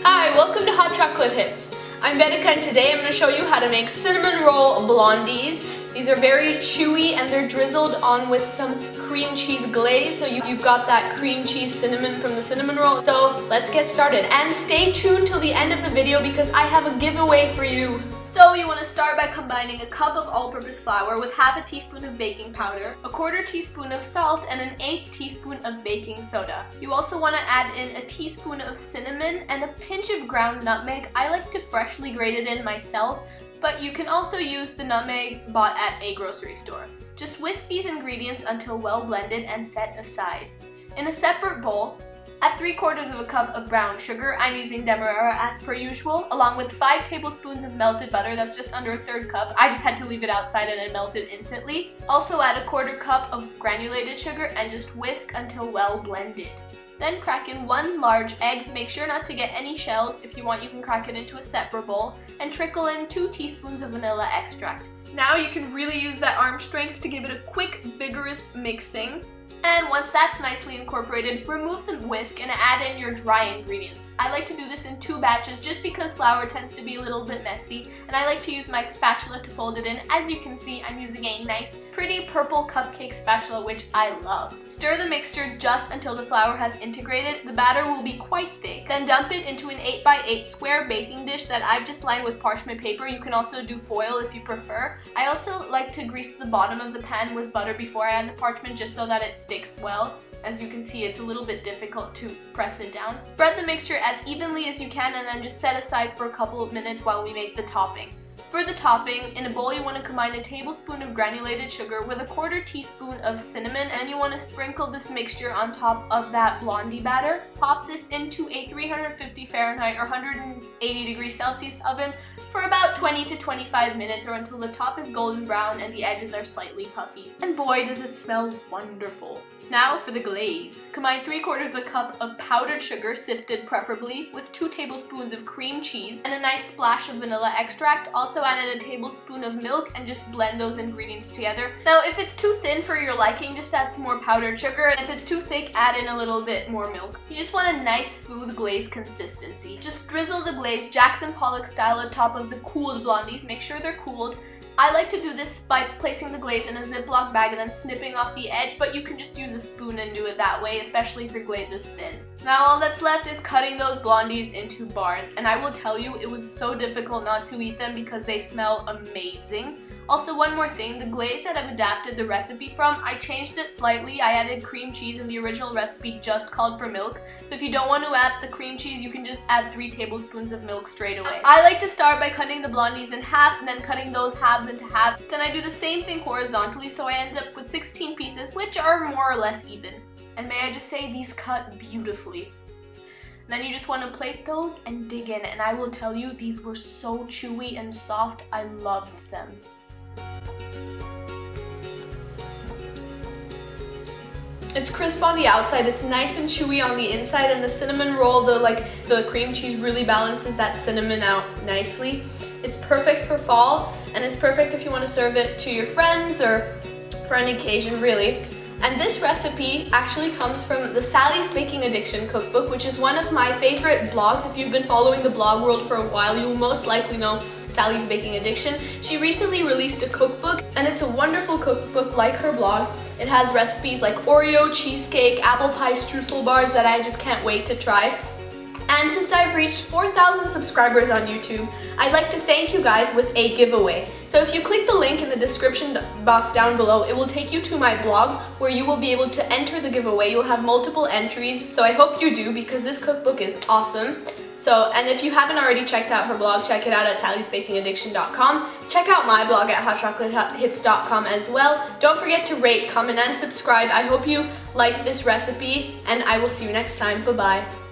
Hi, welcome to Hot Chocolate Hits. I'm Vedika and today I'm going to show you how to make cinnamon roll blondies. These are very chewy and they're drizzled on with some cream cheese glaze. So you've got that cream cheese cinnamon from the cinnamon roll. So let's get started and stay tuned till the end of the video because I have a giveaway for you. So you want to start by combining a cup of all-purpose flour with half a teaspoon of baking powder, a quarter teaspoon of salt, and an eighth teaspoon of baking soda. You also want to add in a teaspoon of cinnamon and a pinch of ground nutmeg. I like to freshly grate it in myself, but you can also use the nutmeg bought at a grocery store. Just whisk these ingredients until well blended and set aside. In a separate bowl, add 3/4 cup of brown sugar. I'm using Demerara as per usual, along with 5 tablespoons of melted butter. That's just under a 1/3 cup. I just had to leave it outside and it melted instantly. Also add a 1/4 cup of granulated sugar and just whisk until well blended. Then crack in 1 large egg. Make sure not to get any shells. If you want, you can crack it into a separate bowl and trickle in 2 teaspoons of vanilla extract. Now you can really use that arm strength to give it a quick, vigorous mixing. And once that's nicely incorporated, remove the whisk and add in your dry ingredients. I like to do this in 2 batches just because flour tends to be a little bit messy, and I like to use my spatula to fold it in. As you can see, I'm using a nice, pretty purple cupcake spatula, which I love. Stir the mixture just until the flour has integrated. The batter will be quite thick. Then dump it into an 8x8 square baking dish that I've just lined with parchment paper. You can also do foil if you prefer. I also like to grease the bottom of the pan with butter before I add the parchment just so that it sticks well. As you can see, it's a little bit difficult to press it down. Spread the mixture as evenly as you can and then just set aside for a couple of minutes while we make the topping. For the topping, in a bowl you want to combine a tablespoon of granulated sugar with a 1/4 teaspoon of cinnamon, and you want to sprinkle this mixture on top of that blondie batter. Pop this into a 350 Fahrenheit or 180 degrees Celsius oven for about 20 to 25 minutes or until the top is golden brown and the edges are slightly puffy. And boy, does it smell wonderful. Now for the glaze. Combine 3/4 cup of powdered sugar, sifted preferably, with 2 tablespoons of cream cheese and a nice splash of vanilla extract. Also add in a tablespoon of milk and just blend those ingredients together. Now if it's too thin for your liking, just add some more powdered sugar, and if it's too thick, add in a little bit more milk. You just want a nice smooth glaze consistency. Just drizzle the glaze Jackson Pollock style on top of the cooled blondies. Make sure they're cooled. I like to do this by placing the glaze in a Ziploc bag and then snipping off the edge, but you can just use a spoon and do it that way, especially if your glaze is thin. Now all that's left is cutting those blondies into bars, and I will tell you, it was so difficult not to eat them because they smell amazing. Also, one more thing, the glaze that I've adapted the recipe from, I changed it slightly. I added cream cheese and the original recipe just called for milk. So if you don't want to add the cream cheese, you can just add 3 tablespoons of milk straight away. I like to start by cutting the blondies in half and then cutting those halves into halves. Then I do the same thing horizontally, so I end up with 16 pieces, which are more or less even. And may I just say, these cut beautifully. Then you just want to plate those and dig in, and I will tell you, these were so chewy and soft. I loved them. It's crisp on the outside, it's nice and chewy on the inside, and the cinnamon roll, the cream cheese really balances that cinnamon out nicely. It's perfect for fall, and it's perfect if you want to serve it to your friends or for any occasion, really. And this recipe actually comes from the Sally's Baking Addiction cookbook, which is one of my favorite blogs. If you've been following the blog world for a while, you will most likely know Sally's Baking Addiction. She recently released a cookbook, and it's a wonderful cookbook like her blog. It has recipes like Oreo cheesecake, apple pie streusel bars that I just can't wait to try. And since I've reached 4,000 subscribers on YouTube, I'd like to thank you guys with a giveaway. So if you click the link in the description box down below, it will take you to my blog where you will be able to enter the giveaway. You'll have multiple entries, so I hope you do because this cookbook is awesome. And if you haven't already checked out her blog, check it out at sallysbakingaddiction.com. Check out my blog at hotchocolatehits.com as well. Don't forget to rate, comment, and subscribe. I hope you like this recipe, and I will see you next time. Bye-bye.